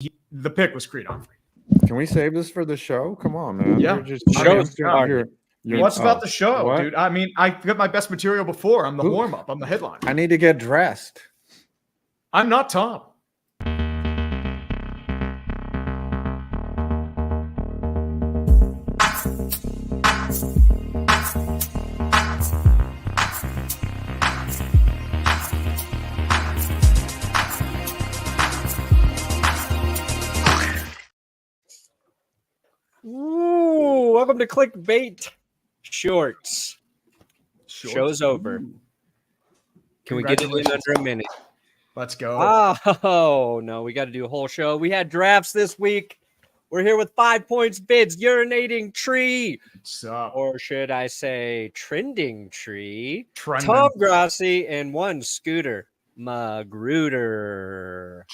the pick was Creed Humphrey. Can we save this for the show? Come on, man. Yeah. You're just What's about the show, what? dude? I mean, I got my best material before. I'm the warm-up. I'm the headline. I need to get dressed. I'm not Tom. Ooh, welcome to Clickbait Sports. Show's over. Can we get it in under a minute? Let's go. Oh, no, we got to do a whole show. We had drafts this week. We're here with 5 points bids, urinating tree. What's up? Or should I say trending tree? Trending. Tom Grossi and one Scooter Magruder.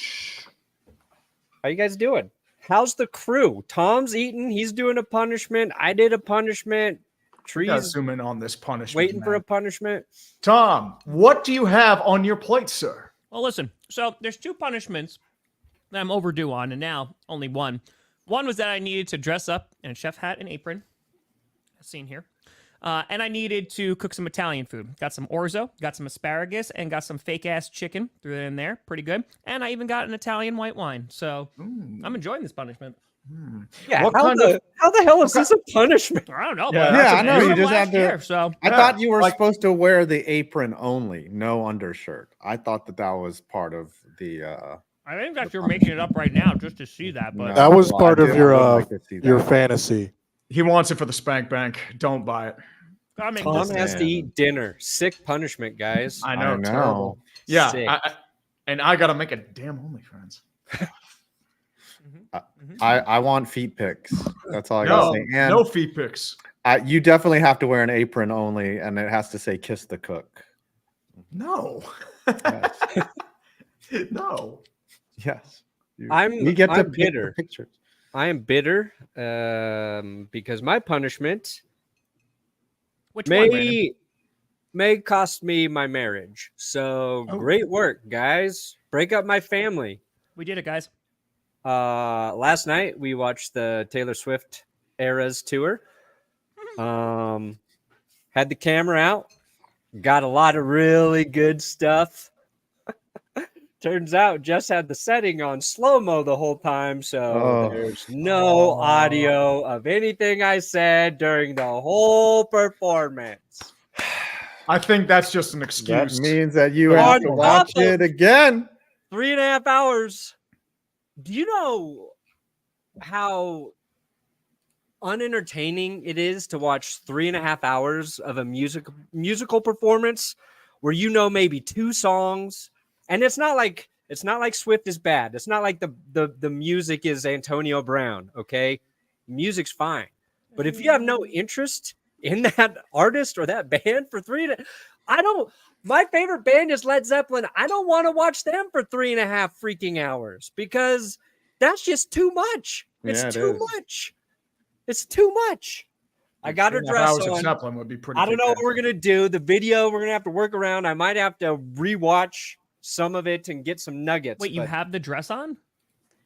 How you guys doing? How's the crew? Tom's eating. He's doing a punishment. I did a punishment. Trees zoom in on this punishment. waiting for a punishment. Tom, what do you have on your plate, sir? Well, listen. So there's 2 punishments that I'm overdue on, and now only one. One was that I needed to dress up in a chef hat and apron, as seen here. And I needed to cook some Italian food. Got some orzo, got some asparagus, and got some fake-ass chicken. Threw it in there. Pretty good. And I even got an Italian white wine. So I'm enjoying this punishment. Yeah, how the hell is this a punishment? I don't know. Yeah, but I know. You from just have last to. year, so I thought you were supposed to wear the apron only, no undershirt. I thought that was part of the. I think that you're making it up right now just to see that. But That was part of your like to see that. your fantasy. He wants it for the spank bank. Don't buy it. I mean, Tom has to eat dinner. Sick punishment, guys. I know. I know. Terrible. Yeah. Sick. And I got to make a damn OnlyFans. I want feet pics. That's all I No, gotta say. And no feet pics. you definitely have to wear an apron only, and it has to say "kiss the cook." No. Yes. No. Yes. I'm We get to I'm pick the bitter. pictures. I am bitter because my punishment which one, Brandon? may cost me my marriage. So great work, guys. Break up my family. We did it, guys. Last night we watched the Taylor Swift Eras tour. Had the camera out. Got a lot of really good stuff. Turns out Jess had the setting on slow-mo the whole time, so there's no audio of anything I said during the whole performance. I think that's just an excuse. That means that you have to watch it again. 3.5 hours. Do you know how unentertaining it is to watch 3.5 hours of a musical performance where you know maybe 2 songs? And it's not like Swift is bad. It's not like the music is Antonio Brown, okay? Music's fine. But if you have no interest in that artist or that band for my favorite band is Led Zeppelin. I don't want to watch them for 3.5 freaking hours because that's just too much. It's too much. It's too much. I got her dress on. Zeppelin would be pretty. I don't know what we're gonna do. The video we're gonna have to work around. I might have to rewatch some of it and get some nuggets. Wait, you have the dress on?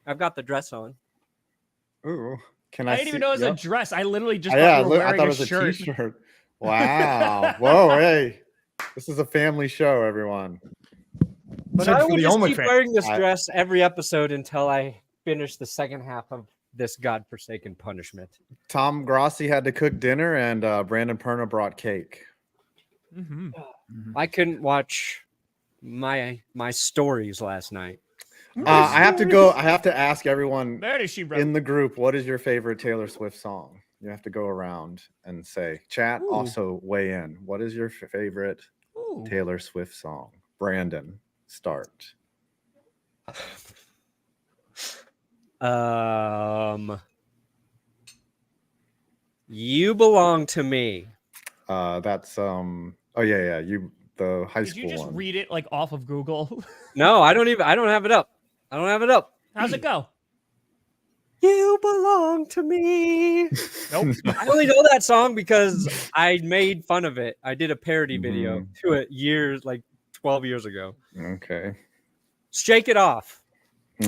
I've got the dress on. Ooh, I didn't even know it was a dress. I literally just I thought you were thought wearing it was a shirt. t-shirt. Wow. Whoa, hey. This is a family show, everyone. But Except I for will the just OnlyFans. keep wearing this dress every episode until I finish the second half of this godforsaken punishment. Tom Grossi had to cook dinner, and Brandon Perna brought cake. I couldn't watch my stories last night. I have to ask everyone There it is, she wrote. in the group, what is your favorite Taylor Swift song? You have to go around and say, chat, also weigh in. What is your favorite Taylor Swift song? Brandon, start. You Belong to Me. That's you the high Did school you just one. read it like off of Google? No, I don't have it up. How's it go? You belong to me. Nope. I only know that song because I made fun of it. I did a parody video to it 12 years ago. Okay. Shake It Off.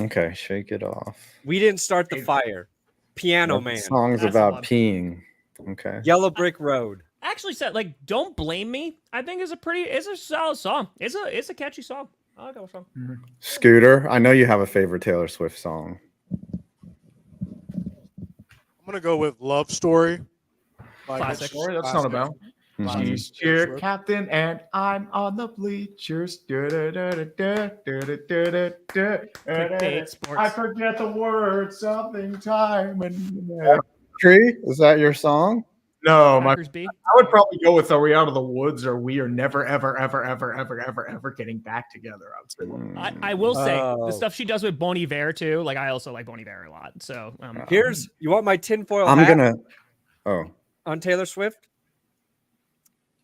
Okay, Shake It Off. We Didn't Start the Fire. Piano That Man. song's That's the about one. peeing. Okay. Yellow Brick Road. Actually said like Don't Blame Me, I think is a solid song. It's a catchy song. I like that song. Scooter, I know you have a favorite Taylor Swift song. I'm gonna go with Love Story. by Classic. Mitch Story, that's Classic. not about. Mhm. She's cheer captain and I'm on the bleachers. Clickbait Sports. I forget the word. Something time and Tree, is that your song? no, Packers B. I would probably go with "Are We Out of the Woods" or "We Are Never, Ever, Ever, Ever, Ever, Ever, Ever Getting Back Together." I would say. I will say Oh. the stuff she does with Bon Iver too. Like I also like Bon Iver a lot. So Here's, you want my tinfoil I'm hat gonna. Oh, on Taylor Swift?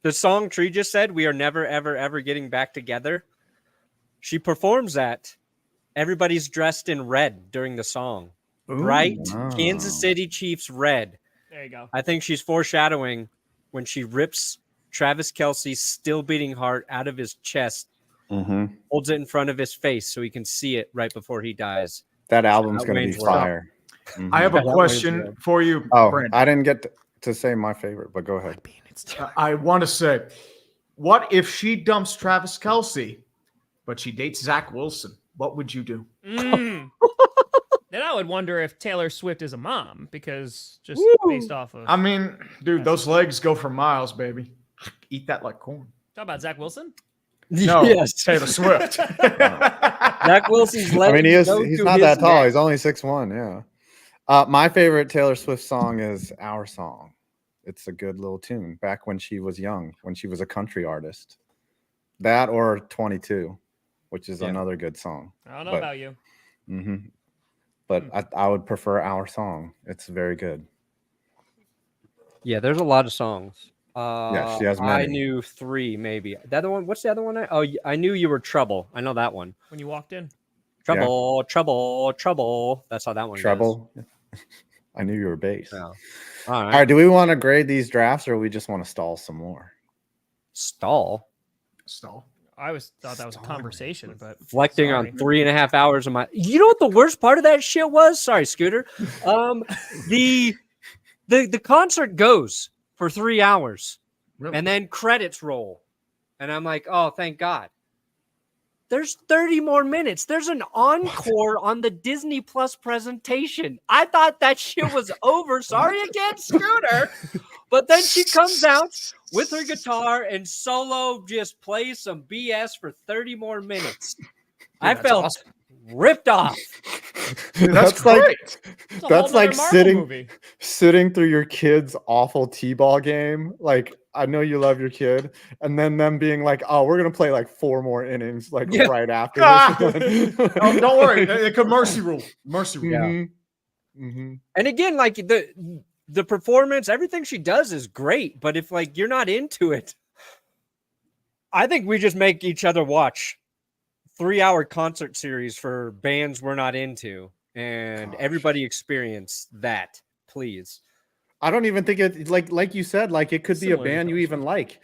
The song Tree just said, "We are never, ever, ever getting back together." She performs that. Everybody's dressed in red during the song. Bright wow. Kansas City Chiefs red. there you go. I think she's foreshadowing when she rips Travis Kelce's still beating heart out of his chest, Mhm. holds it in front of his face so he can see it right before he dies. That album's That gonna be Wayne's World. fire. Mhm. I have a That question was, for you, Oh, Brandon. I didn't get to say my favorite, but go ahead. I want to say, what if she dumps Travis Kelce, but she dates Zach Wilson? What would you do? Mm. Then I would wonder if Taylor Swift is a mom because just based off of I mean, dude, those legs go for miles, baby. Eat that like corn. talk about Zach Wilson. No, Yes. Taylor Swift. Zach Wilson's I mean, legs he's go to not his that tall. neck. He's only 6'1". Yeah. My favorite Taylor Swift song is "Our Song." It's a good little tune. Back when she was young, when she was a country artist. That or 22, which is Yeah. another good song. I don't know But- about you. hmm But I would prefer "Our Song." It's very good. Yeah, there's a lot of songs. she has I many. knew 3 maybe. The other one, what's the other one? I knew You Were Trouble. I know that one. When you walked in, Trouble, trouble, trouble. That's how that one goes. Treble. I knew you were bass. Yeah. All All right. right. Do we want to grade these drafts or we just want to stall some more? Stall. Stall. I thought that was a conversation, but Reflecting sorry. on 3.5 hours of my. You know what the worst part of that shit was? Sorry, Scooter. The concert goes for 3 hours, Really? and then credits roll, and I'm like, oh, thank God. There's 30 more minutes. There's an encore on the Disney Plus presentation. I thought that shit was over. Sorry again, Scooter. But then she comes out with her guitar and solo just plays some BS for 30 more minutes. I that's felt awesome. ripped off. Dude, that's like great. It's a whole that's like nother Marvel sitting movie. sitting through your kid's awful t-ball game. Like, I know you love your kid, and then them being like, "Oh, we're gonna play like 4 more innings, like Yeah. right after Ah! this one." Oh, don't worry. It could mercy rule. Mercy rule. Mhm. Mhm. And again, like the performance, everything she does is great. But if like you're not into it, I think we just make each other watch 3-hour concert series for bands we're not into, and Gosh. everybody experience that, please. I don't even think it like you said, like it could be a Similar to band you Taylor even like.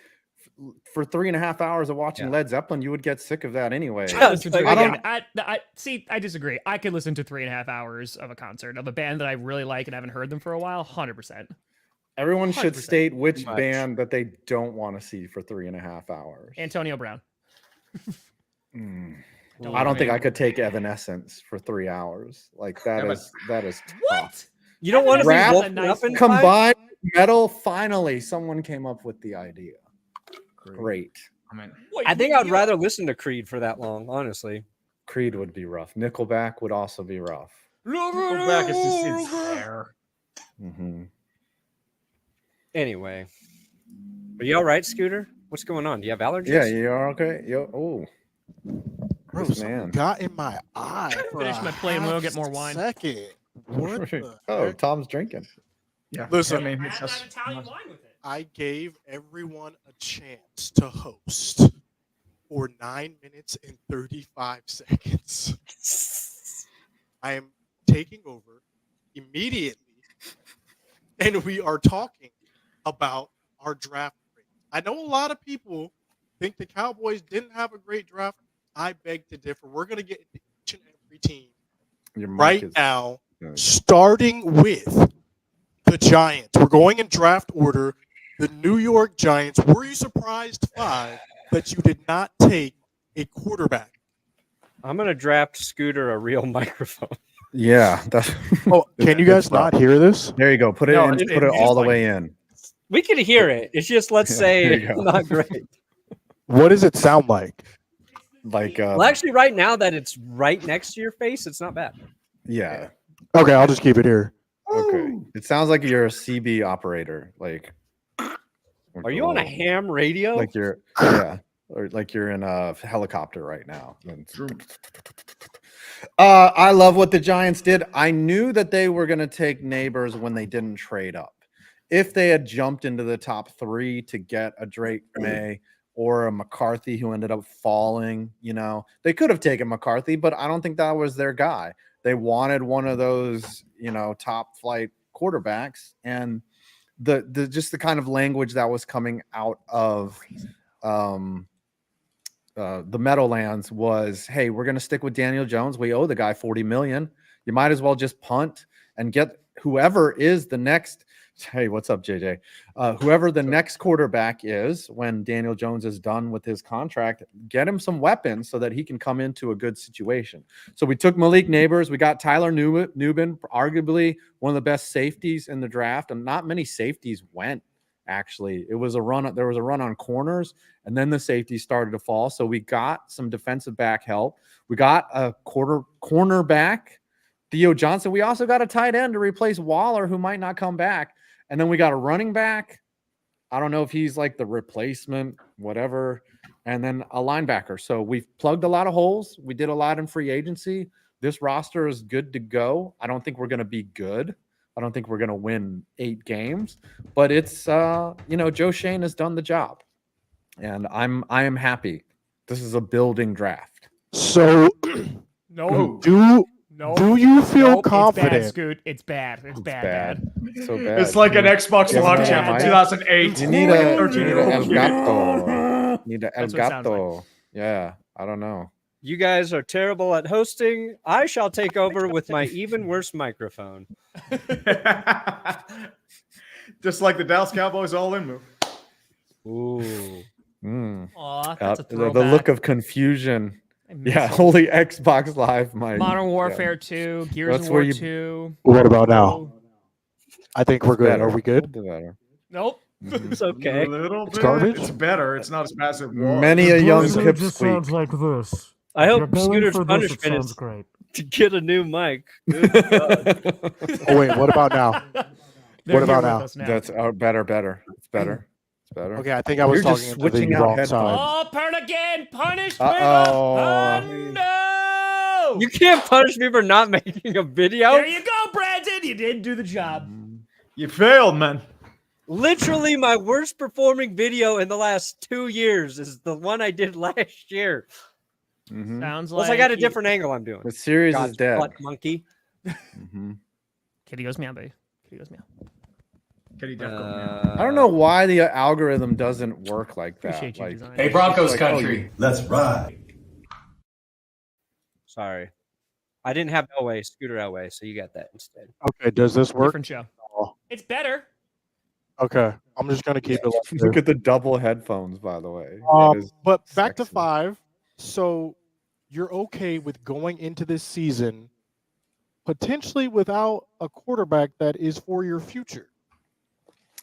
For 3.5 hours of watching Yeah. Led Zeppelin, you would get sick of that anyway. Yeah. Listen to it I again. don't- I see. I disagree. I could listen to 3.5 hours of a concert of a band that I really like and haven't heard them for a while. 100%. Everyone should 100%. state which Much. band that they don't want to see for 3.5 hours. Antonio Brown. Mm. Don't I don't think worry. I could take Evanescence for 3 hours. Like that is tough. What? You don't want to be Rap woken nice up in 5? Combined metal, finally, someone came up with the idea. Great. I mean, Wait, I think I'd you- rather listen to Creed for that long, honestly. Creed would be rough. Nickelback would also be rough. Nickelback is just it's there. hmm Anyway, are you all right, Scooter? What's going on? Do you have allergies? Yeah, you are okay. Oh, Bro, this something man. got in my eye. For Finish a my plate and we'll half get more wine. Second. What the Oh, heck? Tom's drinking. Yeah. Listen, I mean, I it's had just, that Italian wine with it. I gave everyone a chance to host for 9 minutes and 35 seconds. I am taking over immediately, and we are talking about our draft grade. I know a lot of people think the Cowboys didn't have a great draft. I beg to differ. We're going to get into each and every team Your mic right is- now, starting with the Giants. We're going in draft order. The New York Giants. Were you surprised, Five, that you did not take a quarterback? I'm gonna draft Scooter a real microphone. Yeah. That's, Oh, can you guys not hear this? There you go. Put it No, in. it- Put it it's all the like- way in. We can hear it. It's just let's Yeah, say there you go. not great. What does it sound like? Like Well, actually, right now that it's right next to your face, it's not bad. yeah. Okay, I'll just keep it here. Okay. It sounds like you're a CB operator. Like Are you on a ham radio? like you're yeah, or like you're in a helicopter right now. I love what the Giants did. I knew that they were going to take Neighbors when they didn't trade up. If they had jumped into the top 3 to get a Drake May or a McCarthy who ended up falling, they could have taken McCarthy, but I don't think that was their guy. They wanted one of those, top flight quarterbacks, and the just the kind of language that was coming out of the Meadowlands was, hey, we're going to stick with Daniel Jones. We owe the guy $40 million. You might as well just punt and get whoever is the next. Hey, what's up, JJ? Whoever the next quarterback is when Daniel Jones is done with his contract, get him some weapons so that he can come into a good situation. So we took Malik Neighbors. We got Tyler Nubin, arguably one of the best safeties in the draft, and not many safeties went. Actually, it was a run. There was a run on corners, and then the safeties started to fall. So we got some defensive back help. We got a cornerback, Theo Johnson. We also got a tight end to replace Waller, who might not come back. And then we got a running back. I don't know if he's like the replacement, whatever. And then a linebacker. So we've plugged a lot of holes. We did a lot in free agency. This roster is good to go. I don't think we're going to be good. I don't think we're going to win 8 games. But it's, Joe Shane has done the job. And I am happy. This is a building draft. So, No. do you feel confident? It's bad, Scoot. It's bad. It's bad. It's so bad. It's like an Xbox Yeah, launch yeah, from yeah. 2008. You need Like a 13-year-old El kid. Gato. Need a El That's what it sounds like. Gato. Yeah, I don't know. You guys are terrible at hosting. I shall take over with my even worse microphone. Just like the Dallas Cowboys all-in move. Ooh. Aw, that's a The throwback. look of confusion. I miss Yeah, it. holy Xbox Live, Mike. Modern Yeah. Warfare 2, Gears That's of where War you- 2. What about now? I think we're good. Better. Are we good? We'll do better. Nope. It's okay. A little It's bit. garbage? It's better. It's not as bad as it was. Many a young Browser pipsqueak. just sounds like this. I You're hope going Scooter's for this, it punishment sounds is great. to get a new mic. Good God. Oh wait, what about now? They're What about here with now? us now? That's better. It's better. It's better. Okay, I think I was You're just talking to switching the out wrong headphones. side. Oh, burn again! Punish me! Uh-oh. No! You can't punish me for not making a video. There you go, Brandon. You didn't do the job. You failed, man. Literally, my worst performing video in the last 2 years is the one I did last year. Mhm. Sounds Plus, like I got a you- different angle I'm doing. The series God, is dead. butt monkey. Mhm. Kitty goes meow, baby. Kitty goes meow. Kitty Duck, man. I don't know why the algorithm doesn't work like that. Appreciate you, Like, design. Hey, Broncos Like, oh, country, let's ride. Sorry. I didn't have Elway, Scooter Elway, so you got that instead. Okay, does this work? Different show. Oh, It's better. okay, I'm just gonna keep it like Look this. at the double headphones, by the way. That is But back to sexy. 5. So you're okay with going into this season potentially without a quarterback that is for your future?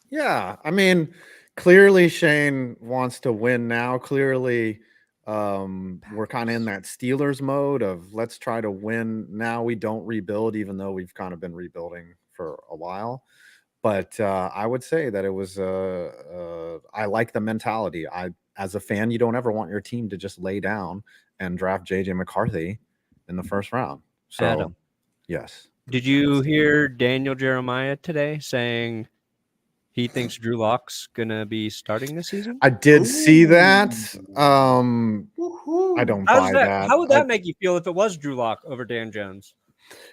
Yeah, I mean, clearly Shane wants to win now. Clearly, we're kind of in that Steelers mode of let's try to win now. We don't rebuild, even though we've kind of been rebuilding for a while. But I would say that it was. I like the mentality. As a fan, you don't ever want your team to just lay down and draft JJ McCarthy in the first round. So, Adam. yes. Did you hear Daniel Jeremiah today saying he thinks Drew Lock's gonna be starting this season? I did see that. I don't buy that. How would that make you feel if it was Drew Lock over Dan Jones?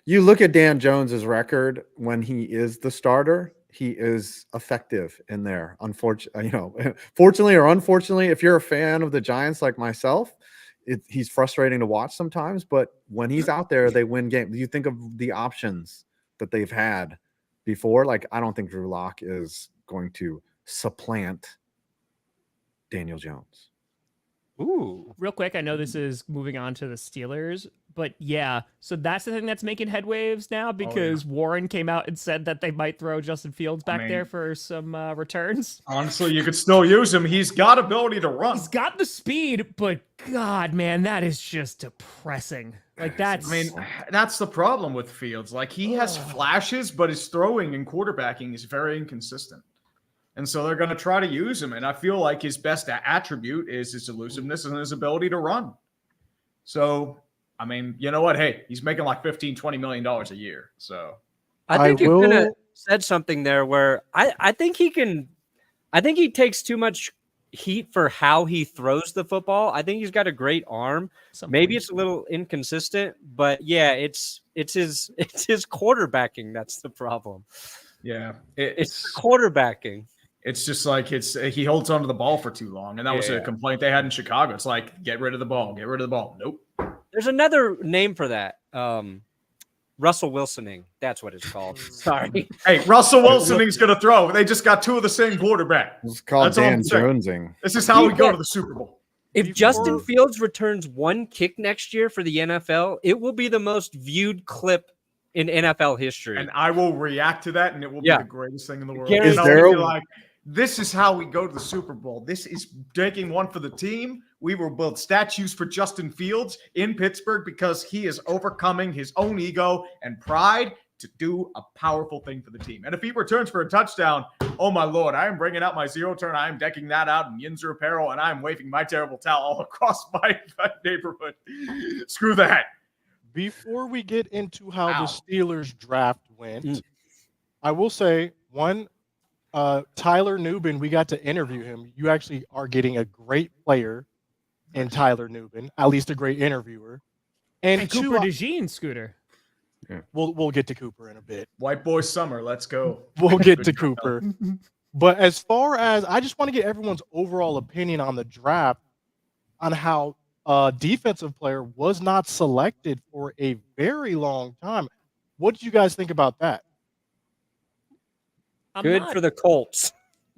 You look at Dan Jones's record when he is the starter, he is effective in there. Unfortunately, fortunately or unfortunately, if you're a fan of the Giants like myself, he's frustrating to watch sometimes, but when he's out there, they win games. You think of the options that they've had before. Like, I don't think Drew Lock is going to supplant Daniel Jones. Ooh. Real quick, I know this is moving on to the Steelers, but yeah, so that's the thing that's making headwaves now because Warren came out and said that they might throw Justin Fields back there for some returns. Honestly, you could still use him. He's got ability to run. He's got the speed, but God, man, that is just depressing. Like that's. I mean, that's the problem with Fields. Like, he has flashes, but his throwing and quarterbacking is very inconsistent. And so they're going to try to use him. And I feel like his best attribute is his elusiveness and his ability to run. So, I mean, you know what? Hey, he's making like $15, $20 million a year. So I think you kind of said something there where I think he can. I think he takes too much heat for how he throws the football. I think he's got a great arm. Maybe it's a little inconsistent, but yeah, it's his quarterbacking that's the problem. Yeah, it's quarterbacking. It's just like he holds onto the ball for too long, and that was a complaint they had in Chicago. It's like, get rid of the ball, get rid of the ball. Nope. There's another name for that. Russell Wilsoning. That's what it's called. Sorry. Hey, Russell Wilsoning's going to throw. They just got two of the same quarterback. It's called Dan Jonesing. This is how we go to the Super Bowl. If Justin Fields returns one kick next year for the NFL, it will be the most viewed clip in NFL history. And I will react to that, and it will be the greatest thing in the world. Is there like, this is how we go to the Super Bowl. This is taking one for the team. We will build statues for Justin Fields in Pittsburgh because he is overcoming his own ego and pride to do a powerful thing for the team. And if he returns for a touchdown, oh my Lord, I am bringing out my zero turn. I am decking that out in Yinzer apparel, and I am waving my terrible towel all across my neighborhood. Screw that. Before we get into how the Steelers draft went, I will say Tyler Nubin, we got to interview him. You actually are getting a great player in Tyler Nubin, at least a great interviewer. And Cooper DeJean, Scooter. Yeah. We'll get to Cooper in a bit. White boy summer, let's go. We'll get to Cooper. But as far as I just want to get everyone's overall opinion on the draft, on how a defensive player was not selected for a very long time. What did you guys think about that? Good for the Colts.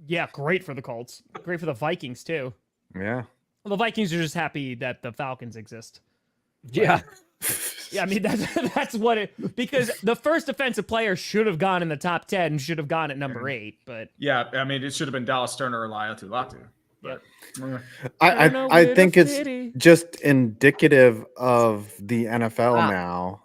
Yeah, great for the Colts. Great for the Vikings, too. Yeah. Well, the Vikings are just happy that the Falcons exist. Yeah. Yeah, I mean, that's what it... Because the first defensive player should have gone in the top 10, should have gone at number 8, but... Yeah, I mean, it should have been Dallas Turner or Laiatu Latu. But I think it's just indicative of the NFL now,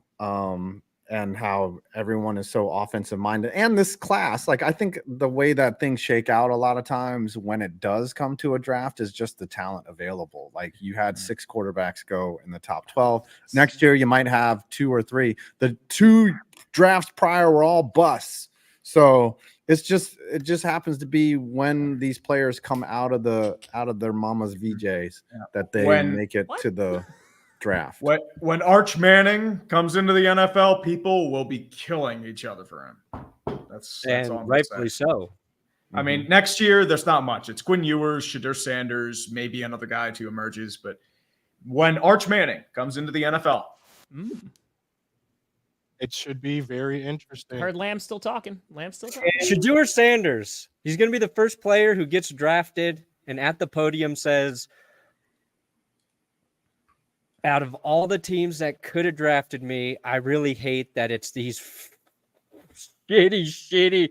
and how everyone is so offensive minded, and this class. Like, I think the way that things shake out a lot of times when it does come to a draft is just the talent available. Like, you had 6 quarterbacks go in the top 12. Next year you might have 2 or 3. The 2 drafts prior were all busts. So it just happens to be when these players come out of their mama's VJs that they make it to the draft. When Arch Manning comes into the NFL, people will be killing each other for him. That's all I'm rightfully so. I mean, next year there's not much. It's Quinn Ewers, Shadur Sanders, maybe another guy who emerges. But when Arch Manning comes into the NFL, it should be very interesting. Heard Lamb's still talking. Shadur Sanders. He's going to be the first player who gets drafted and at the podium says, out of all the teams that could have drafted me, I really hate that it's these shitty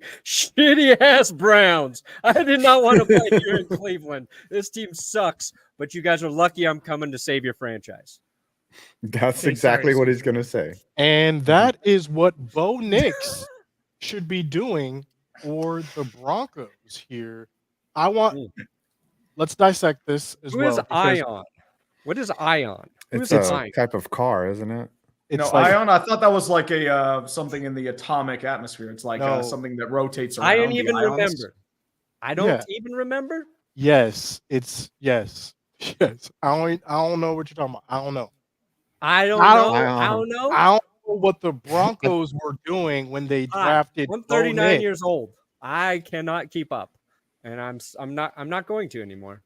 ass Browns. I did not want to play here in Cleveland. This team sucks, but you guys are lucky I'm coming to save your franchise. That's exactly what he's going to say. And that is what Bo Nix should be doing for the Broncos here. Let's dissect this as well. Who is Ion? What is Ion? It's a type of car, isn't it? Ion, I thought that was like a something in the atomic atmosphere. It's like something that rotates around. I don't even remember. I don't even remember? Yes. Yes. I don't know what you're talking about. I don't know. I don't know. I don't know what the Broncos were doing when they drafted. I'm 39 years old. I cannot keep up, and I'm not going to anymore.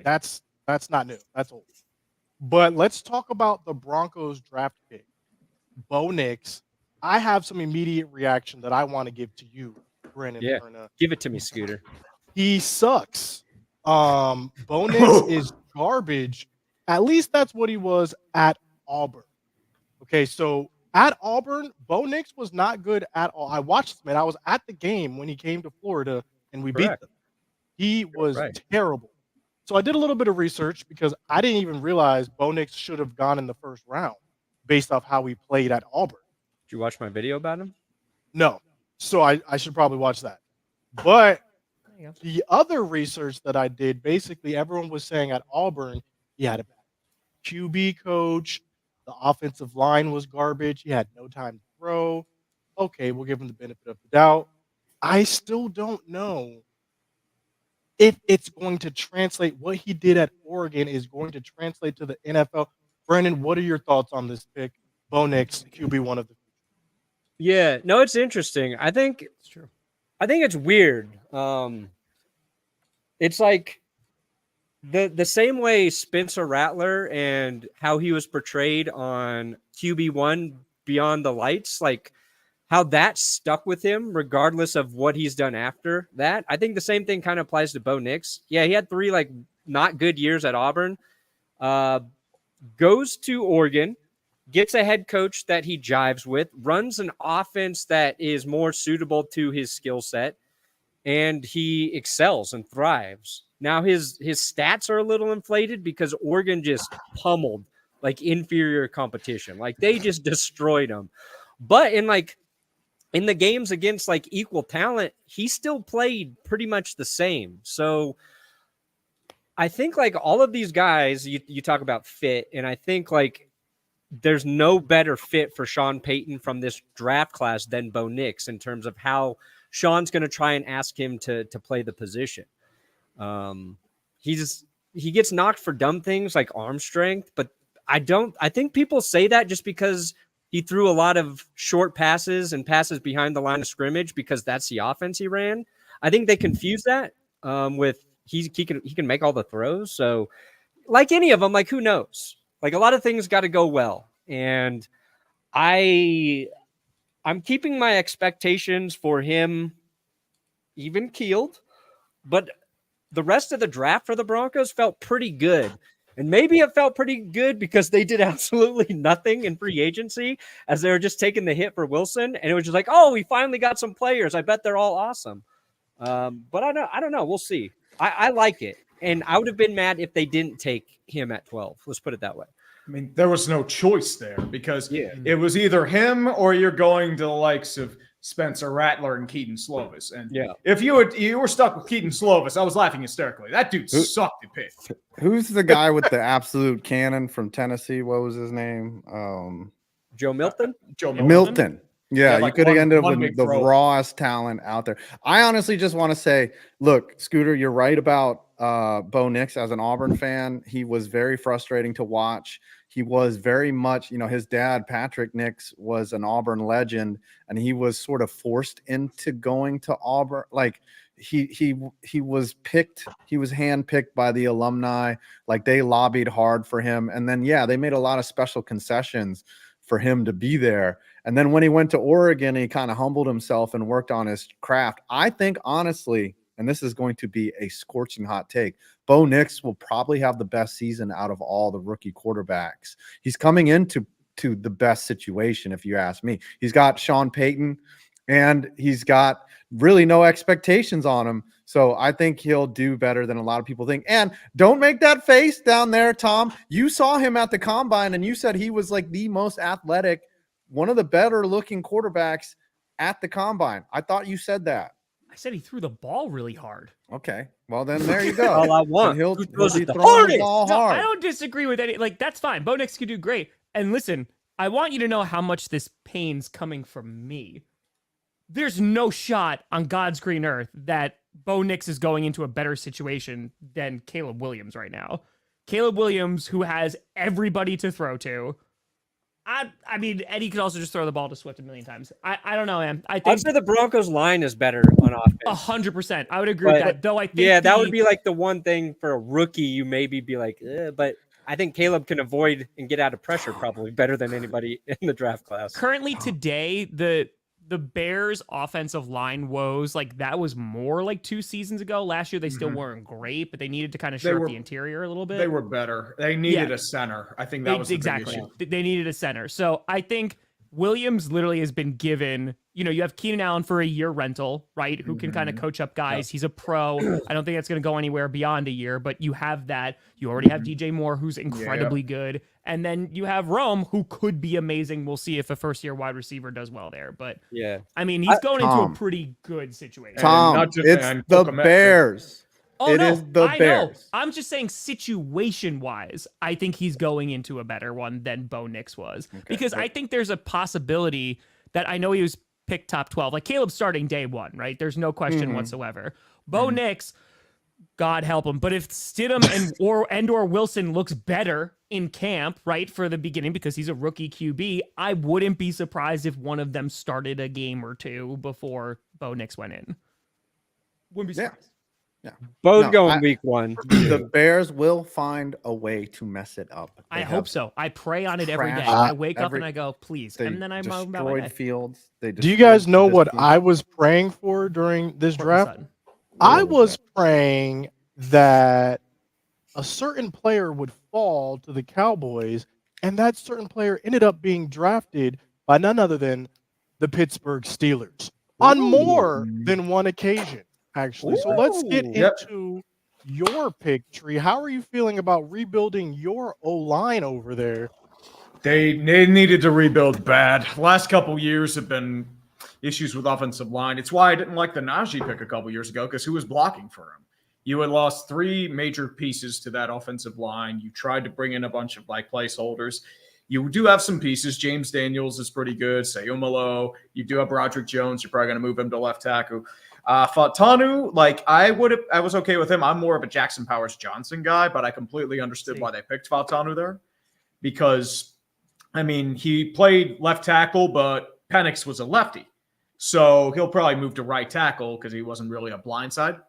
That's not new. That's old. But let's talk about the Broncos draft pick, Bo Nix. I have some immediate reaction that I want to give to you, Brandon. Yeah. Perna. Give it to me, Scooter. He sucks. Bo Nix is garbage. At least that's what he was at Auburn. Okay, so at Auburn, Bo Nix was not good at all. I watched him, and I was at the game when he came to Florida, and we beat Correct. them. He was right. terrible. So I did a little bit of research because I didn't even realize Bo Nix should have gone in the first round based off how he played at Auburn. Did you watch my video about him? No. So I should probably watch that. But There you go. the other research that I did, basically everyone was saying at Auburn, he had a bad QB coach. The offensive line was garbage. He had no time to throw. Okay, we'll give him the benefit of the doubt. I still don't know if it's going to translate. What he did at Oregon is going to translate to the NFL. Brandon, what are your thoughts on this pick? Bo Nix, QB1 of the future. Yeah, no, it's interesting. I think It's true. it's weird. It's like the same way Spencer Rattler and how he was portrayed on QB1 Beyond the Lights, like how that stuck with him regardless of what he's done after that. I think the same thing kind of applies to Bo Nix. Yeah, he had 3 like not good years at Auburn. Goes to Oregon, gets a head coach that he jives with, runs an offense that is more suitable to his skill set, and he excels and thrives. Now his stats are a little inflated because Oregon just pummeled like inferior competition. Like they just destroyed them. But in the games against like equal talent, he still played pretty much the same. So I think like all of these guys, you talk about fit, and I think like there's no better fit for Sean Payton from this draft class than Bo Nix in terms of how Sean's going to try and ask him to play the position. He gets knocked for dumb things like arm strength, but I think people say that just because he threw a lot of short passes and passes behind the line of scrimmage because that's the offense he ran. I think they confuse that with he can make all the throws. So like any of them, like who knows? Like a lot of things got to go well. And I'm keeping my expectations for him even keeled, but the rest of the draft for the Broncos felt pretty good. And maybe it felt pretty good because they did absolutely nothing in free agency as they were just taking the hit for Wilson. And it was just like, oh, we finally got some players. I bet they're all awesome. But I don't know. We'll see. I like it. And I would have been mad if they didn't take him at 12. Let's put it that way. I mean, there was no choice there because Yeah. it was either him or you're going to the likes of Spencer Rattler and Keaton Slovis. And Yeah. if you were stuck with Keaton Slovis, I was laughing hysterically. That dude sucked at Pitt. Who's the guy with the absolute cannon from Tennessee? What was his name? Joe Milton? Joe Milton. Yeah, like you could have one- ended up one with big the throw. rawest talent out there. I honestly just want to say, look, Scooter, you're right about Bo Nix as an Auburn fan. He was very frustrating to watch. He was very much, his dad, Patrick Nix, was an Auburn legend, and he was sort of forced into going to Auburn. Like he was picked, he was handpicked by the alumni. Like they lobbied hard for him. And then, yeah, they made a lot of special concessions for him to be there. And then when he went to Oregon, he kind of humbled himself and worked on his craft. I think, honestly, and this is going to be a scorching hot take, Bo Nix will probably have the best season out of all the rookie quarterbacks. He's coming into the best situation, if you ask me. He's got Sean Payton, and he's got really no expectations on him. So I think he'll do better than a lot of people think. And don't make that face down there, Tom. You saw him at the combine, and you said he was like the most athletic, one of the better looking quarterbacks at the combine. I thought you said that. I said he threw the ball really hard. Okay. Well, then there you go. All I want. And he'll Who throws be it the throwing the hardest? ball No, hard. I don't disagree with any. Like, that's fine. Bo Nix could do great. And listen, I want you to know how much this pain's coming from me. There's no shot on God's green earth that Bo Nix is going into a better situation than Caleb Williams right now. Caleb Williams, who has everybody to throw to. I mean, Eddie could also just throw the ball to Swift a million times. I don't know, man. I I'd think say the Broncos line is better on offense. 100%. I would agree with But- that. Though I think Yeah, that would be like the one thing for a rookie you maybe be like, but I think Caleb can avoid and get out of pressure probably better than anybody in the draft class. Currently today, the Bears offensive line woes, like that was more like 2 seasons ago. Last year they still weren't great, but they needed to kind of shore up the interior a little bit. They were better. They needed a center. I think that was the big issue. They needed a center. So I think Williams literally has been given, you have Keenan Allen for a year rental, right? Who can kind of coach up guys. He's a pro. I don't think that's going to go anywhere beyond a year, but you have that. You already have DJ Moore, who's incredibly good. And then you have Rome, who could be amazing. We'll see if a first-year wide receiver does well there. But, I mean, he's going into a pretty good situation. Tom, it's the Bears. Oh, it is the Bears. Know. I'm just saying situation-wise, I think he's going into a better one than Bo Nix was. Because I think there's a possibility that I know he was picked top 12. Like Caleb's starting day 1, right? There's no question whatsoever. Bo Nix, God help him. But if Stidham and/or Wilson looks better in camp, right, for the beginning because he's a rookie QB, I wouldn't be surprised if one of them started a game or two before Bo Nix went in. Wouldn't be surprised. Yeah. Both going week 1. The Bears will find a way to mess it up. I hope so. I pray on it every day. I wake up and I go, please. And then I'm destroyed fields. Do you guys know what I was praying for during this draft? I was praying that a certain player would fall to the Cowboys, and that certain player ended up being drafted by none other than the Pittsburgh Steelers on more than one occasion. Actually, so let's get into your pick tree. How are you feeling about rebuilding your O-line over there? They needed to rebuild bad. Last couple years have been issues with offensive line. It's why I didn't like the Najee pick a couple years ago, because who was blocking for him? You had lost 3 major pieces to that offensive line. You tried to bring in a bunch of placeholders. You do have some pieces. James Daniels is pretty good. Sayumalo. You do have Roderick Jones. You're probably going to move him to left tackle. Fatanu, I was okay with him. I'm more of a Jackson Powers Johnson guy, but I completely understood why they picked Fatanu there, because he played left tackle, but Penix was a lefty, so he'll probably move to right tackle because he wasn't really a blindside.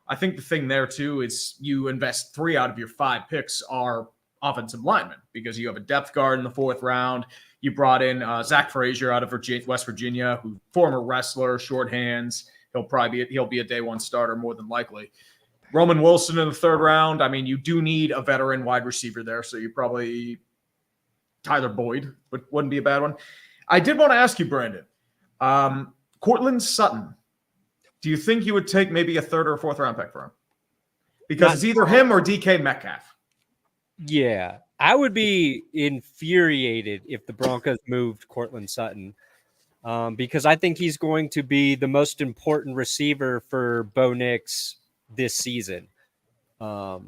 I think the thing there too is you invest 3 out of your 5 picks are offensive linemen, because you have a depth guard in the 4th round. You brought in Zach Frazier out of West Virginia, who former wrestler, short hands. He'll be a day 1 starter more than likely. Roman Wilson in the 3rd round. You do need a veteran wide receiver there, so you probably Tyler Boyd wouldn't be a bad one. I did want to ask you, Brandon, Courtland Sutton. Do you think you would take maybe a 3rd or a 4th round pick for him? Because it's either him or DK Metcalf. Yeah, I would be infuriated if the Broncos moved Courtland Sutton. Because I think he's going to be the most important receiver for Bo Nix this season. Prior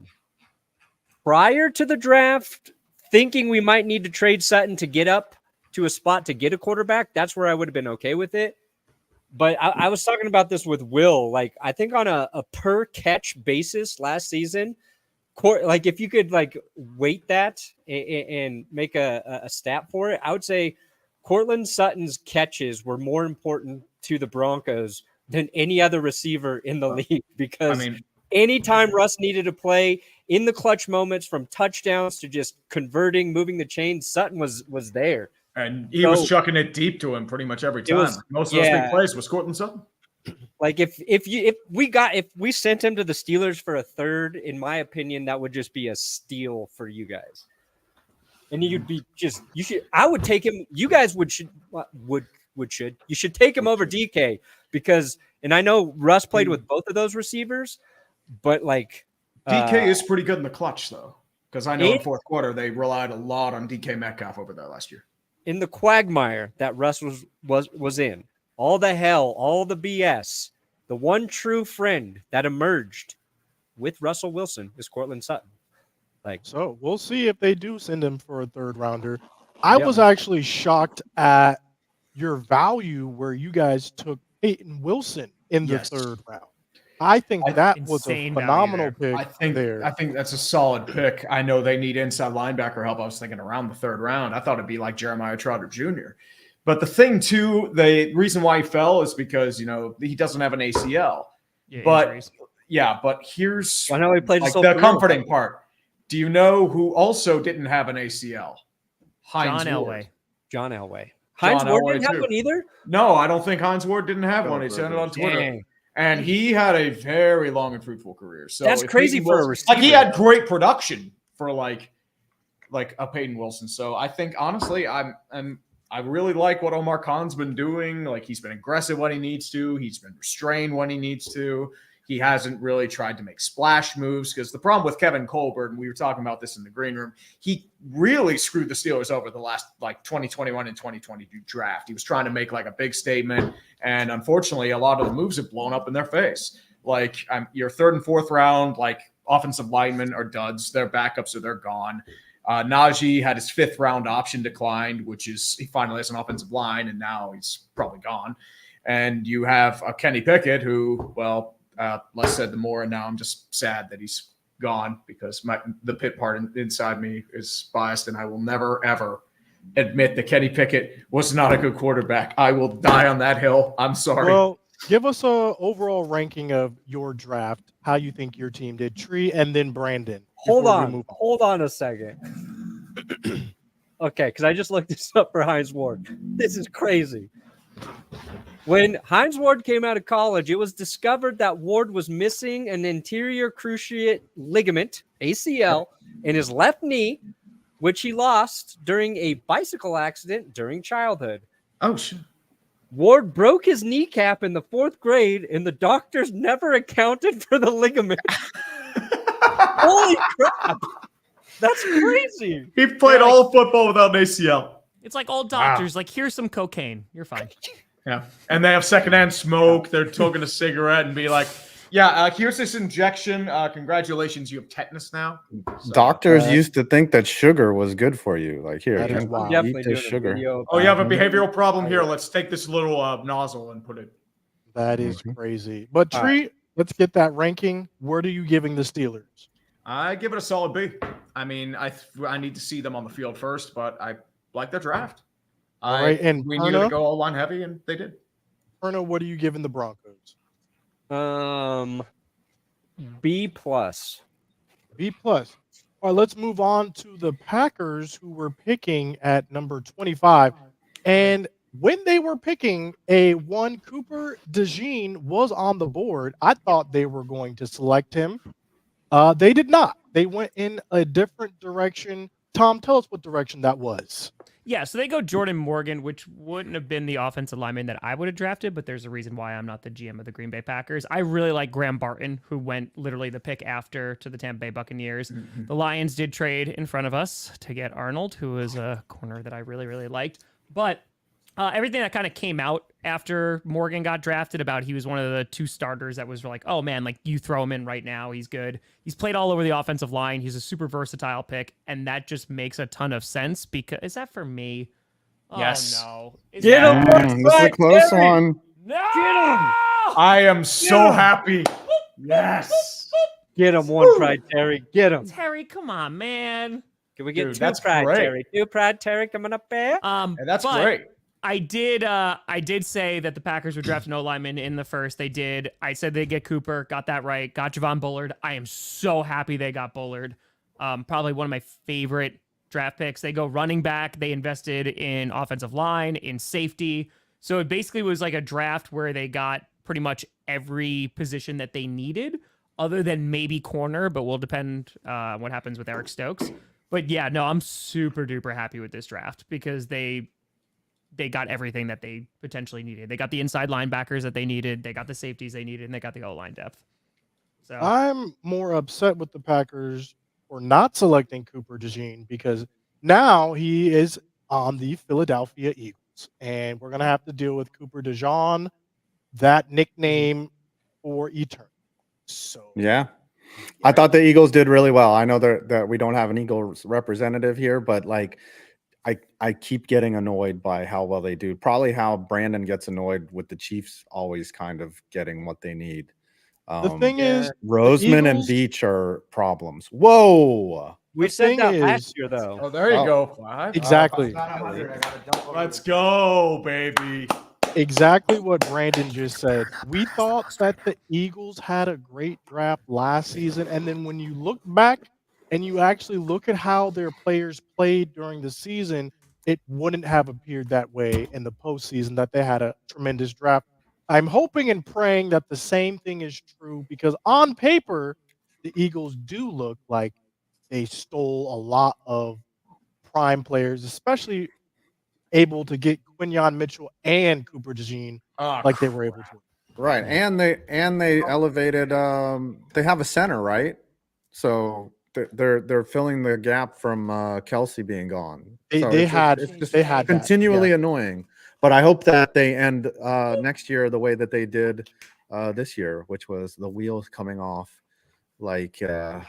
to the draft, thinking we might need to trade Sutton to get up to a spot to get a quarterback, that's where I would have been okay with it. But I was talking about this with Will. I think on a per catch basis last season, if you could weight that and make a stat for it, I would say Courtland Sutton's catches were more important to the Broncos than any other receiver in the league, because anytime Russ needed to play in the clutch moments, from touchdowns to just converting, moving the chains, Sutton was there. And he was chucking it deep to him pretty much every time. Most of those big plays was Courtland Sutton. If we sent him to the Steelers for a 3rd, in my opinion, that would just be a steal for you guys. And you should take him. You guys you should take him over DK, because, and I know Russ played with both of those receivers, but DK is pretty good in the clutch though, because I know in 4th quarter they relied a lot on DK Metcalf over there last year. In the quagmire that Russ was in, all the hell, all the BS, the one true friend that emerged with Russell Wilson is Courtland Sutton. So we'll see if they do send him for a 3rd rounder. I was actually shocked at your value where you guys took Peyton Wilson in the 3rd round. I think that was a phenomenal pick. I think that's a solid pick. I know they need inside linebacker help. I was thinking around the 3rd round. I thought it'd be like Jeremiah Trotter Jr. But the thing too, the reason why he fell is because he doesn't have an ACL. But here's I know he played the comforting part. Do you know who also didn't have an ACL? Hines John Ward. Elway. John Elway. Hines John Ward Elway, didn't have too. one either? No, I don't think Hines Ward didn't have Oh, one. He said it on Twitter. Twitter. Dang. And he had a very long and fruitful career. So That's if crazy Peyton for a Wilson- Like he receiver. had great production for like a Peyton Wilson. So I think honestly, I really like what Omar Khan's been doing. Like he's been aggressive when he needs to. He's been restrained when he needs to. He hasn't really tried to make splash moves because the problem with Kevin Colbert, and we were talking about this in the green room, he really screwed the Steelers over the last 2021 and 2022 draft. He was trying to make like a big statement, and unfortunately, a lot of the moves have blown up in their face. Like your third and fourth round, like offensive linemen are duds. They're backups or they're gone. Najee had his fifth round option declined, which is he finally has an offensive line, and now he's probably gone. And you have Kenny Pickett, who, less said the more, and now I'm just sad that he's gone because the Pitt part inside me is biased, and I will never, ever admit that Kenny Pickett was not a good quarterback. I will die on that hill. I'm sorry. Well, give us a overall ranking of your draft, how you think your team did. Tree and then Brandon. Hold before we on. move Hold on a second. Okay, because I just looked this up for Hines Ward. This is crazy. When Hines Ward came out of college, it was discovered that Ward was missing an anterior cruciate ligament, ACL, in his left knee, which he lost during a bicycle accident during childhood. Oh, shit. Ward broke his kneecap in the 4th grade, and the doctors never accounted for the ligament. Holy crap! That's crazy. He played all football without an ACL. It's like old doctors. Like, here's some cocaine. You're fine. Yeah. And they have secondhand smoke. They're toking a cigarette and be like, here's this injection. Congratulations, you have tetanus now. So, Doctors used to think that sugar was good for you. Like, here, That is drink- wild. Definitely eat doing this a sugar. video oh, you have a about- behavioral problem? Here, let's take this little nozzle and put it. That is Mhm. crazy. But All Tree, let's get that ranking. What are you giving the Steelers? I give it a solid B. I mean, I need to see them on the field first, but I like their draft. All right, and we knew to go all line heavy, and they did. Erna, what are you giving the Broncos? B plus. B plus. All right, let's move on to the Packers, who were picking at number 25. And when they were picking, one Cooper DeJean was on the board. I thought they were going to select him. They did not. They went in a different direction. Tom, tell us what direction that was. Yeah, so they go Jordan Morgan, which wouldn't have been the offensive lineman that I would have drafted, but there's a reason why I'm not the GM of the Green Bay Packers. I really like Graham Barton, who went literally the pick after to the Tampa Bay Buccaneers. The Lions did trade in front of us to get Arnold, who was a corner that I really, really liked. But everything that kind of came out after Morgan got drafted about he was one of the 2 starters that was like, oh man, like you throw him in right now. He's good. He's played all over the offensive line. He's a super versatile pick. And that just makes a ton of sense because is that for me? Yes. Oh no. Is Get that- him! This is a close Terry! one. No! I am so happy. Yes. Get him one pride, Terry. Get him. Terry, come on, man. Can we get Dude, 2 that's pride, great. Terry? 2 pride, Terry, coming up there. And that's but great. I did say that the Packers would draft no lineman in the first. They did. I said they'd get Cooper. Got that right. Got Javon Bullard. I am so happy they got Bullard. Probably one of my favorite draft picks. They go running back. They invested in offensive line, in safety. So it basically was like a draft where they got pretty much every position that they needed, other than maybe corner, but will depend on what happens with Eric Stokes. But yeah, no, I'm super duper happy with this draft because they got everything that they potentially needed. They got the inside linebackers that they needed. They got the safeties they needed, and they got the O-line depth. So I'm more upset with the Packers for not selecting Cooper DeJean because now he is on the Philadelphia Eagles. And we're going to have to deal with Cooper DeJean, that nickname, for eternity. So Yeah. I thought the Eagles did really well. I know that we don't have an Eagles representative here, but like I keep getting annoyed by how well they do. Probably how Brandon gets annoyed with the Chiefs always kind of getting what they need. the thing is, Roseman and Eagles- Beach are problems. Whoa. We the said thing that is- last year, though. Oh, there you Oh. go. Exactly. Let's go, baby. exactly what Brandon just said. We thought that the Eagles had a great draft last season. And then when you look back and you actually look at how their players played during the season, it wouldn't have appeared that way in the postseason, that they had a tremendous draft. I'm hoping and praying that the same thing is true, because on paper, the Eagles do look like they stole a lot of prime players, especially able to get Quinyon Mitchell and Cooper DeJean like they were able to. Right, and they elevated. They have a center, right? So they're filling the gap from Kelsey being gone. So They it's had just that, continually yeah. annoying. But I hope that they end next year the way that they did this year, which was the wheels coming off. Like, yeah.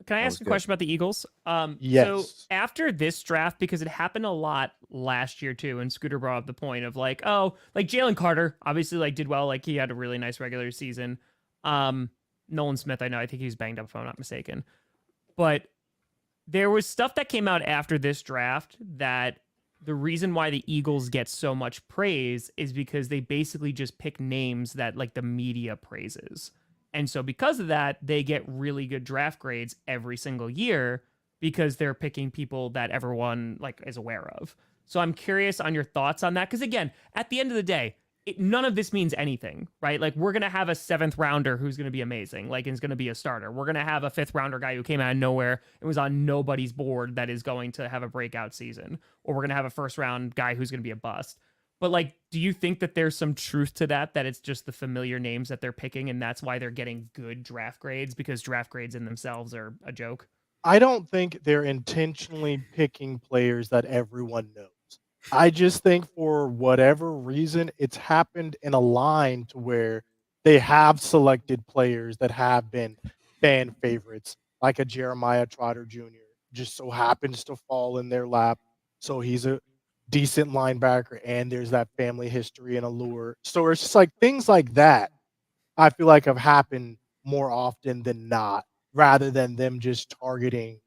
Can I That ask was a good. question about the Eagles? So Yes. after this draft, because it happened a lot last year too, and Scooter brought up the point of like, oh, like Jalen Carter obviously like did well, like he had a really nice regular season. Nolan Smith, I think he was banged up if I'm not mistaken. But there was stuff that came out after this draft that the reason why the Eagles get so much praise is because they basically just pick names that like the media praises. And so because of that, they get really good draft grades every single year because they're picking people that everyone like is aware of. So I'm curious on your thoughts on that. Because again, at the end of the day, none of this means anything, right? Like we're going to have a 7th rounder who's going to be amazing, like is going to be a starter. We're going to have a 5th rounder guy who came out of nowhere and was on nobody's board that is going to have a breakout season. Or we're going to have a 1st round guy who's going to be a bust. But like, do you think that there's some truth to that it's just the familiar names that they're picking and that's why they're getting good draft grades, because draft grades in themselves are a joke? I don't think they're intentionally picking players that everyone knows. I just think for whatever reason, it's happened in a line to where they have selected players that have been fan favorites, like a Jeremiah Trotter Jr. just so happens to fall in their lap. So he's a decent linebacker, and there's that family history and allure. So it's just like things like that, I feel like have happened more often than not, rather than them just targeting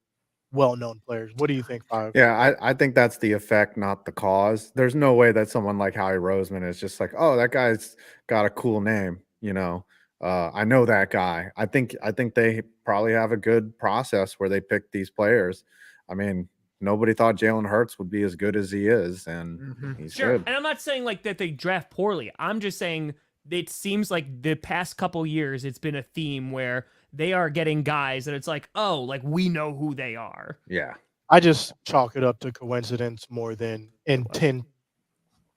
well-known players. What do you think, Five? Yeah, I think that's the effect, not the cause. There's no way that someone like Howie Roseman is just like, oh, that guy's got a cool name, you know. I know that guy. I think they probably have a good process where they pick these players. I mean, nobody thought Jalen Hurts would be as good as he is, and he's Sure. good. And I'm not saying like that they draft poorly. I'm just saying it seems like the past couple years it's been a theme where they are getting guys that it's like, oh, like we know who they are. Yeah. I just chalk it up to coincidence more than intent.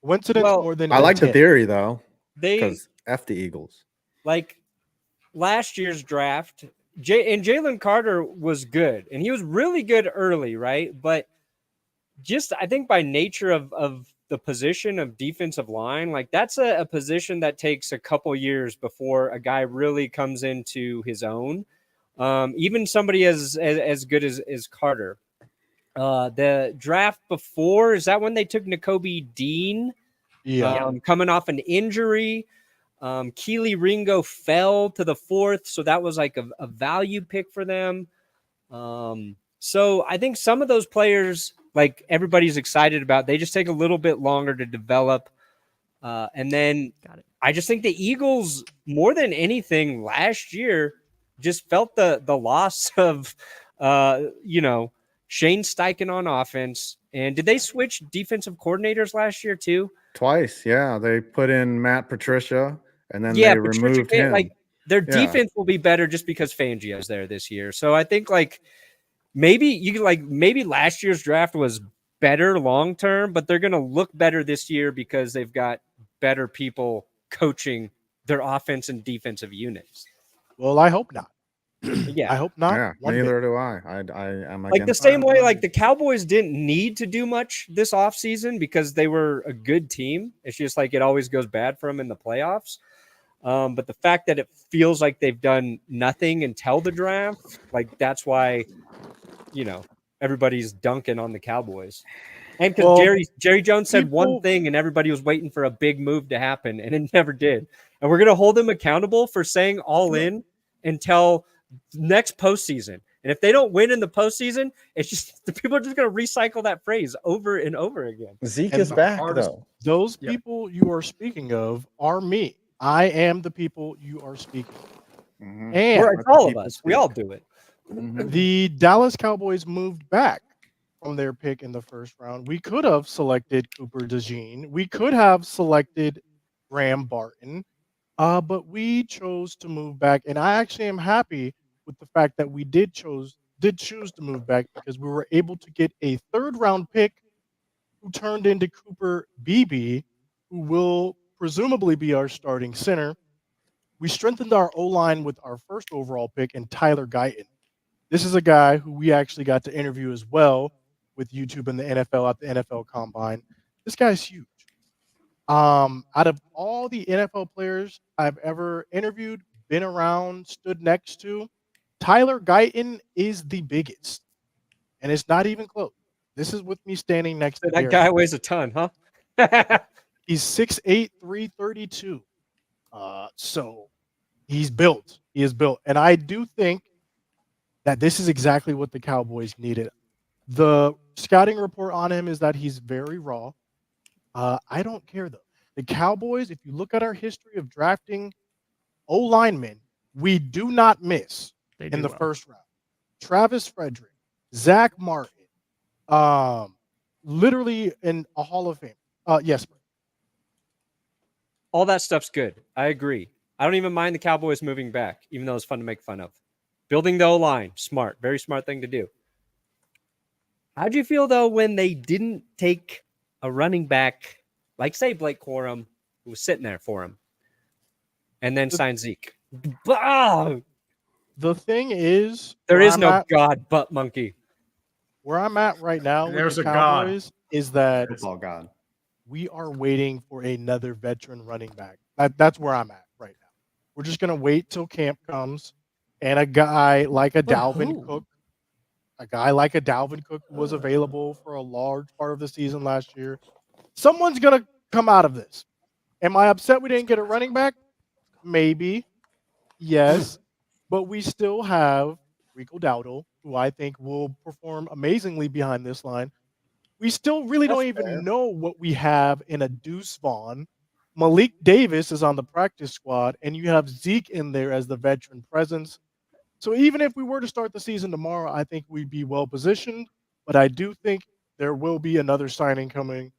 Coincidence Well, more than I like the intent. theory though, They because F the Eagles. like last year's draft, and Jalen Carter was good, and he was really good early, right? But just I think by nature of the position of defensive line, like that's a position that takes a couple years before a guy really comes into his own. Even somebody as good as Carter. The draft before, is that when they took Nakobe Dean? Yeah. Coming off an injury. Keely Ringo fell to the 4th, so that was like a value pick for them. So I think some of those players, like everybody's excited about, they just take a little bit longer to develop. And then I just think the Eagles, more than anything last year, just felt the loss of, Shane Steichen on offense. And did they switch defensive coordinators last year too? Twice, yeah. They put in Matt Patricia, and then Yeah, they Patricia removed him. like their Yeah. defense will be better just because Fangio's there this year. So I think like maybe last year's draft was better long term, but they're gonna look better this year because they've got better people coaching their offense and defensive units. Well, I hope not. Yeah. I hope not. Yeah, One bit. neither do I. I am Like the against same that. way, like the Cowboys didn't need to do much this offseason because they were a good team. It's just like it always goes bad for them in the playoffs. But the fact that it feels like they've done nothing until the draft, like that's why, everybody's dunking on the Cowboys. And because Jerry Jones said one thing and everybody was waiting for a big move to happen and it never did. And we're going to hold them accountable for saying all in until next postseason. And if they don't win in the postseason, it's just the people are just going to recycle that phrase over and over again. Zeke And is back though. Those people you are speaking of are me. I am the people you are speaking of. Mhm. And It's all of us. We all do it. The Dallas Cowboys moved back from their pick in the first round. We could have selected Cooper DeJean. We could have selected Graham Barton, but we chose to move back. And I actually am happy with the fact that we did choose to move back because we were able to get a third-round pick who turned into Cooper Beebe, who will presumably be our starting center. We strengthened our O-line with our first overall pick and Tyler Guyton. This is a guy who we actually got to interview as well with YouTube and the NFL at the NFL Combine. This guy's huge. Out of all the NFL players I've ever interviewed, been around, stood next to, Tyler Guyton is the biggest. And it's not even close. This is with me standing next to That Derek. guy weighs a ton, huh? He's 6'8", 332. So he's built. He is built. And I do think that this is exactly what the Cowboys needed. The scouting report on him is that he's very raw. I don't care, though. The Cowboys, if you look at our history of drafting O-linemen, we do not miss in the first round. Travis Frederick, Zach Martin, literally in a Hall of Fame. Yes, bro. All that stuff's good. I agree. I don't even mind the Cowboys moving back, even though it's fun to make fun of. Building the O-line, smart. Very smart thing to do. How'd you feel, though, when they didn't take a running back, like, say, Blake Corum, who was sitting there for him, and then sign Zeke? Oh, The thing is, there is no God but monkey. Where I'm at right now There's with the a God. Cowboys is that Football God. we are waiting for another veteran running back. That's where I'm at right now. We're just going to wait till camp comes and a guy like a Dalvin Cook, who was available for a large part of the season last year. Someone's going to come out of this. Am I upset we didn't get a running back? Maybe. Yes. But we still have Rico Dowdle, who I think will perform amazingly behind this line. We still really don't even know what we have in a Deuce Vaughn. Malik Davis is on the practice squad, and you have Zeke in there as the veteran presence. So even if we were to start the season tomorrow, I think we'd be well positioned. But I do think there will be another signing coming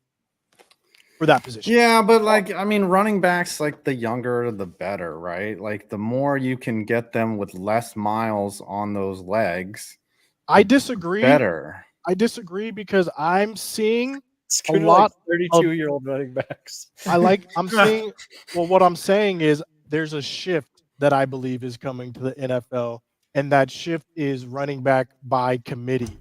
for that position. Yeah, but running backs, like the younger, the better, right? Like the more you can get them with less miles on those legs, I disagree. better. I disagree because I'm seeing It's a good lot like 32-year-old running backs. I'm seeing, well, what I'm saying is there's a shift that I believe is coming to the NFL, and that shift is running back by committee.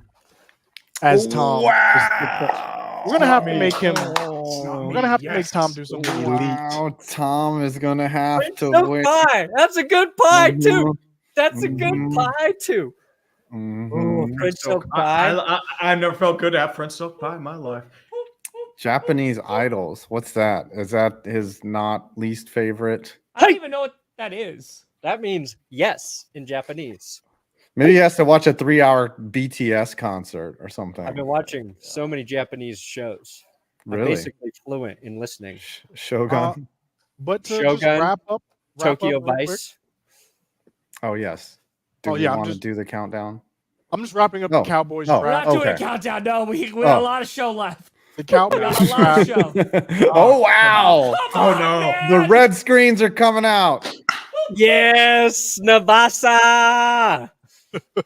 As Tom, we're gonna have to make him. We're gonna have to make Tom do something elite. Wow, Tom is gonna have to Silk wait. pie. That's a good pie too. That's a good pie too. French silk pie. I never felt good to have French silk pie in my life. Japanese idols. What's that? Is that his not least favorite? I don't even know what that is. That means yes in Japanese. Maybe he has to watch a 3-hour BTS concert or something. I've been watching so many Japanese shows. Really? I'm basically fluent in listening. Shogun. But to Shogun, just wrap up Tokyo real quick, Vice. Oh yes. Do we want to do the countdown? I'm just wrapping up the Cowboys Oh. We're draft. not doing a Okay. countdown. No, we got a lot of show left. The Cowboys We got a lot of draft. show. Oh wow. Come on, man. The red screens are coming out. Yes, Navasa.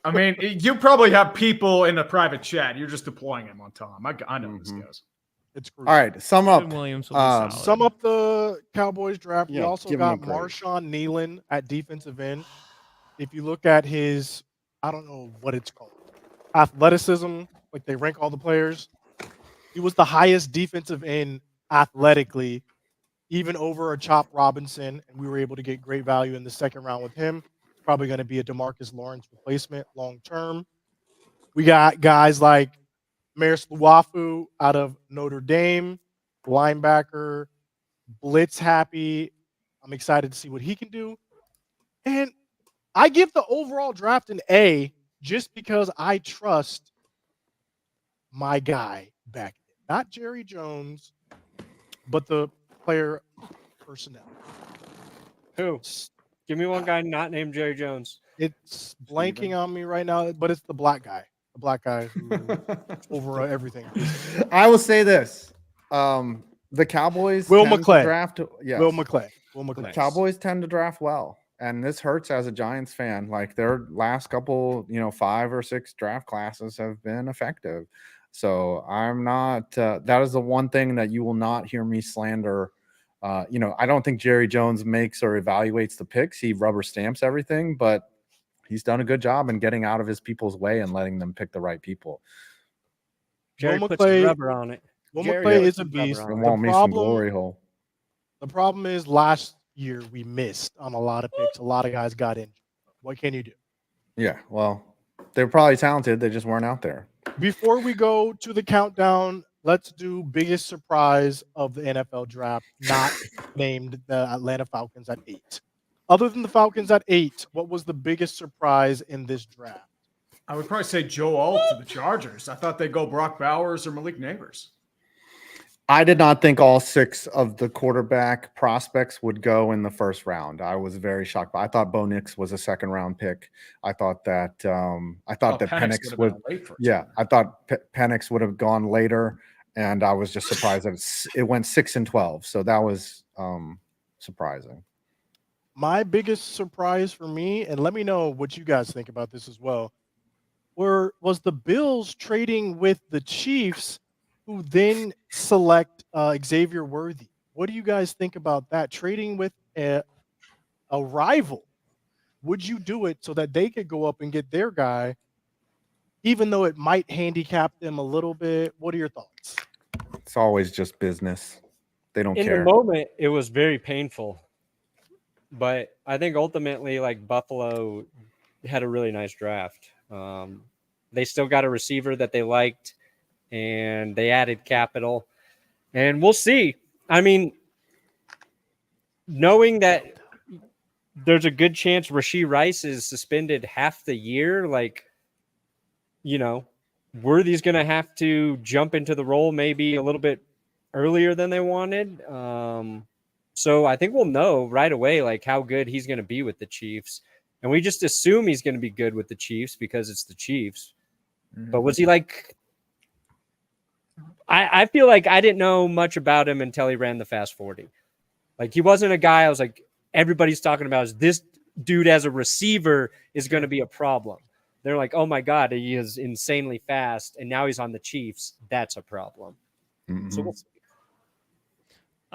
I mean, you probably have people in a private chat. You're just deploying them on Tom. I know this goes. It's All right, sum up. Williams will be solid. Sum up the Cowboys draft. We Yeah, also give him got a grade. Marshawn Nealon at defensive end. If you look at his, I don't know what it's called, athleticism, like they rank all the players, he was the highest defensive end athletically, even over a Chop Robinson, and we were able to get great value in the second round with him. Probably going to be a DeMarcus Lawrence replacement long term. We got guys like Maris Luafu out of Notre Dame, linebacker, blitz happy. I'm excited to see what he can do. And I give the overall draft an A just because I trust my guy back then. Not Jerry Jones, but the player personnel. Who? Give me one guy not named Jerry Jones. It's blanking on me right now, but it's the black guy. The black guy who over everything. I will say this: the Cowboys Will tend to McClay. draft. Yes. Will McClay. The Cowboys tend to draft well, and this hurts as a Giants fan. Like their last couple, 5 or 6 draft classes have been effective. So I'm not. That is the one thing that you will not hear me slander. I don't think Jerry Jones makes or evaluates the picks. He rubber stamps everything, but he's done a good job in getting out of his people's way and letting them pick the right people. Jerry Will puts the McClay- rubber on it. Will Jerry McClay puts is a the rubber beast. on And it. The want me some problem- glory hole. The problem is last year we missed on a lot of picks. A lot of guys got injured. What can you do? Yeah, well, they're probably talented. They just weren't out there. Before we go to the countdown, let's do biggest surprise of the NFL draft, not named the Atlanta Falcons at 8. Other than the Falcons at 8, what was the biggest surprise in this draft? I would probably say Joe Alt to the Chargers. I thought they'd go Brock Bowers or Malik Neighbors. I did not think all 6 of the quarterback prospects would go in the first round. I was very shocked. I thought Bo Nix was a second-round pick. I thought that Penix would. Yeah, I thought Penix would have gone later, and I was just surprised that it went 6 and 12. So that was surprising. My biggest surprise for me, and let me know what you guys think about this as well, was the Bills trading with the Chiefs, who then select Xavier Worthy. What do you guys think about that? Trading with a rival. Would you do it so that they could go up and get their guy, even though it might handicap them a little bit? What are your thoughts? It's always just business. They don't In care. the moment, it was very painful. But I think ultimately, like Buffalo had a really nice draft. They still got a receiver that they liked, and they added capital. And we'll see. I mean, knowing that there's a good chance Rashee Rice is suspended half the year, Worthy's going to have to jump into the role maybe a little bit earlier than they wanted. So I think we'll know right away, how good he's going to be with the Chiefs. And we just assume he's going to be good with the Chiefs because it's the Chiefs. Mm-hmm. But was he I feel like I didn't know much about him until he ran the Fast 40. He wasn't a guy I was everybody's talking about is this dude as a receiver is going to be a problem. They're like, oh my God, he is insanely fast. And now he's on the Chiefs. That's a problem. Mm-hmm. So we'll see.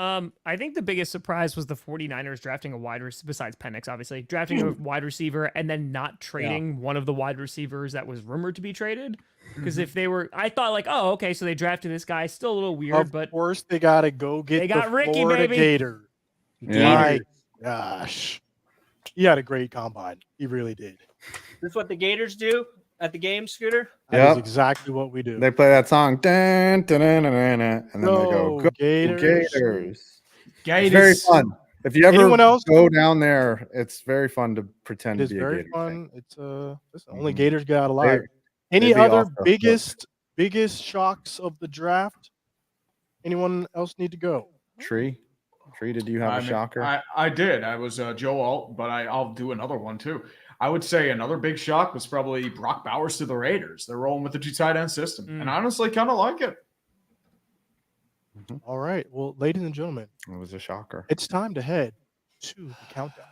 I think the biggest surprise was the 49ers drafting a wide receiver, besides Penix, obviously, drafting a wide receiver and then not trading one of the wide receivers that was rumored to be traded. Because if they were, I thought oh, okay, so they drafted this guy. Still a little weird, but of course they got to go get they got the Ricky, Florida baby. Gator. Yeah. My gosh. He had a great combine. He really did. This is what the Gators do at the game, Scooter? That is exactly what we do. They play that song, dun, dun, dun, dun, dun, dun, and then they go, go Gators. Gators. It's very fun. If you ever go down there, it's very fun to pretend to be a Gator. It's very fun. Fan. It's only Gators get out alive. Any other biggest shocks of the draft? Anyone else need to go? Tree, did you have a shocker? I did. I was Joe Alt, but I'll do another one too. I would say another big shock was probably Brock Bowers to the Raiders. They're rolling with the 2 tight end system, and I honestly kind of like it. All right. Well, ladies and gentlemen, it was a shocker. It's time to head to the countdown.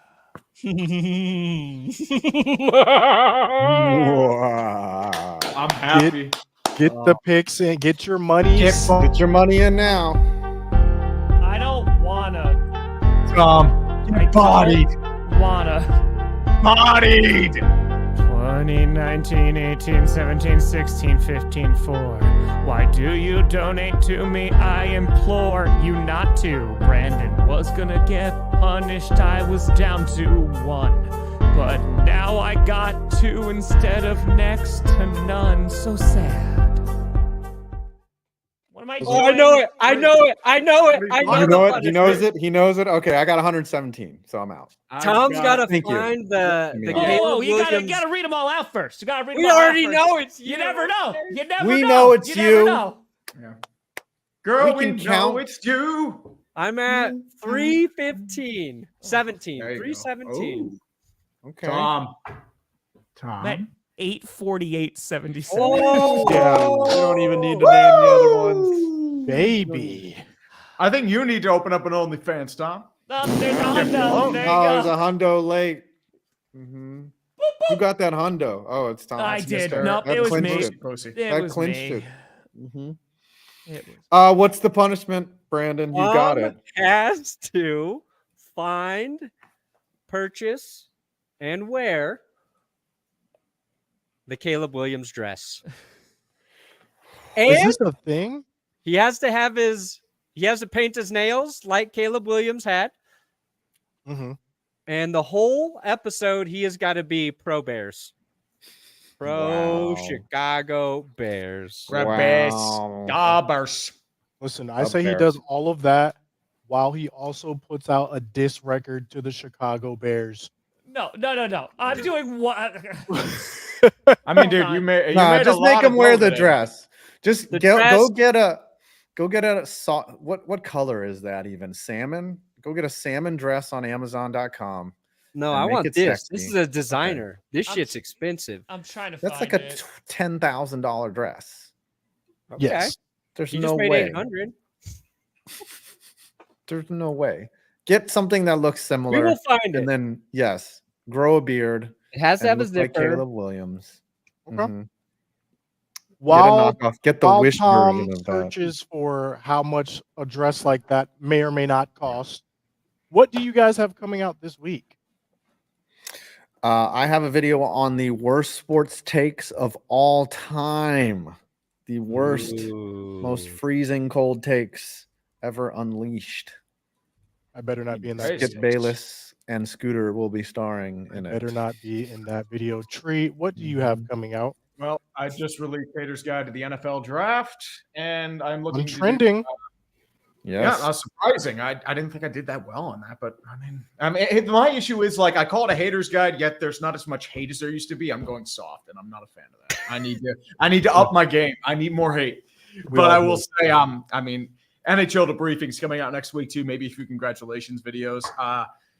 I'm happy. Get the picks in. Get your money. Get your money in now. I don't wanna. Get bodied. Wanna. Bodied. 20, 19, 18, 17, 16, 15, 4. Why do you donate to me? I implore you not to. Brandon was gonna get punished. I was down to 1. But now I got 2 instead of next to none. So sad. What am I doing? Oh, I know it. I know it. You know it. He knows it. He knows it. Okay, I got 117, so I'm out. Tom's got to find the Oh, you gotta read them all out first. You gotta read them we all already out know it's you. You never know. You never we know. It's you. you. Never know. Yeah. Girl, we can know count. it's you. I'm at 315. 17. There you go. 317. Okay. Tom, Tom. At 848.76. Oh, Yeah, you don't even need to name the other ones. Baby. I think you need to open up an OnlyFans, Tom. Oh, there's a Get me Hundo. alone. There you Oh, go. there's a hundo late. Who got that hundo? Oh, it's Tom. I That's did. Mr. Nope, That it was clinched me. it. Pussy. It That was clinched me. it. Mhm. It was. What's the punishment, Brandon? You got it. Has to find, purchase, and wear the Caleb Williams dress. Is And this a thing? he has to paint his nails like Caleb Williams had. Mm-hmm. And the whole episode, he has got to be pro Bears. Pro Wow. Chicago Bears. Wow. Gobbers. Listen, I A say he Bears. does all of that while he also puts out a diss record to the Chicago Bears. No. I'm doing what? I mean, Hold dude, on. you made Nah, a just lot make him of wear dough the today. dress. Just The go dress- go get a what color is that even? Salmon? Go get a salmon dress on Amazon.com. No, And I make want it this. sexy. This is a designer. This I'm- shit's expensive. I'm trying to That's find like a it. $10,000 dress. Okay. Yes. There's He no just made way. 800. There's no way. Get something that looks We similar, will find and it. then yes, grow a beard. It has to And have a look like zipper. Caleb Williams. Okay. Mhm. While, Get a knockoff. Get the while wish Tom version of that. searches for how much a dress like that may or may not cost, what do you guys have coming out this week? I have a video on the worst sports takes of all time. The worst, most Ooh. freezing cold takes ever unleashed. I better not be in that. Crazy. Skip video. Bayless and Scooter will be starring I in it. better not be in that video. Tree, what do you have coming out? Well, I just released Hater's Guide to the NFL Draft, and I'm looking On to do- trending. Yes. Yeah, surprising. I didn't think I did that well on that, but my issue is like I call it a hater's guide, yet there's not as much hate as there used to be. I'm going soft, and I'm not a fan of that. I need to up my game. I need more hate. But I will say, NHL debriefing's coming out next week too. Maybe a few congratulations videos.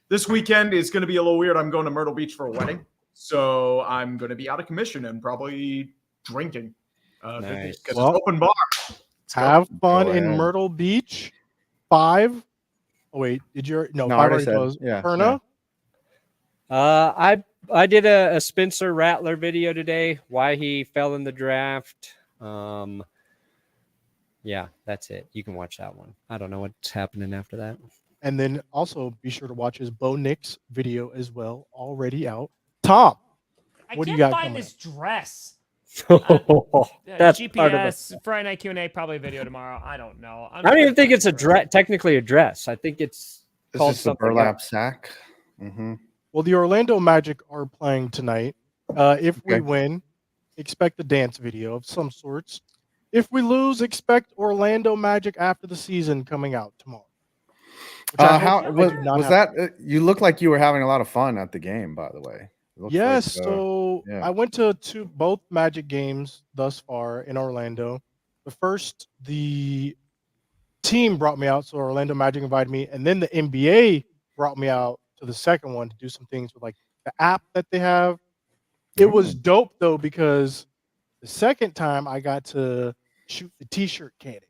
This weekend is going to be a little weird. I'm going to Myrtle Beach for a wedding, so I'm going to be out of commission and probably drinking. Nice. Because Well, it's open bar. Let's go. Have fun Go in ahead. Myrtle Beach. 5. Oh wait, did you? No, No, I 5 already already said, closed. yeah, Perna. I did a Spencer Rattler video today. Why he fell in the draft. Yeah, that's it. You can watch that one. I don't know what's happening after that. And then also be sure to watch his Bo Nix video as well, already out. Tom, I What do you can't got find coming this dress. That's GPS part of it. Friday Night Q&A, probably video tomorrow. I don't know. I don't even think it's a dress. Technically a dress. I think it's This called is the something burlap else. sack. Mm-hmm. Well, the Orlando Magic are playing tonight. If we Okay. win, expect a dance video of some sorts. If we lose, expect Orlando Magic after the season coming out tomorrow. Which I hope How I was, do not was have that? You look like you were having a lot of fun at the game, by the way. It looks Yes, like, so yeah. I went to both Magic games thus far in Orlando. The first, the team brought me out, so Orlando Magic invited me, and then the NBA brought me out to the second one to do some things with like the app that they have. It was dope though because the second time I got to shoot the t-shirt cannon.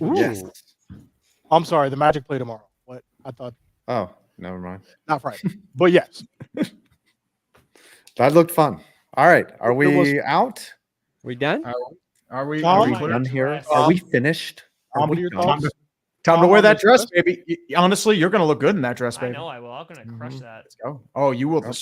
Yes. I'm sorry, the Magic play tomorrow. What I thought, Oh, never mind. not Friday, but yes. That looked fun. All right, are It was- we out? We done? Are we? Tom? Are Are we we clear? done here? dress. Are we finished? Are What we are your done? thoughts? Time to Tom wear on that this dress, dress? baby. Honestly, you're gonna look good in that dress, I baby. know I will. I'm going to crush that. Oh, you will.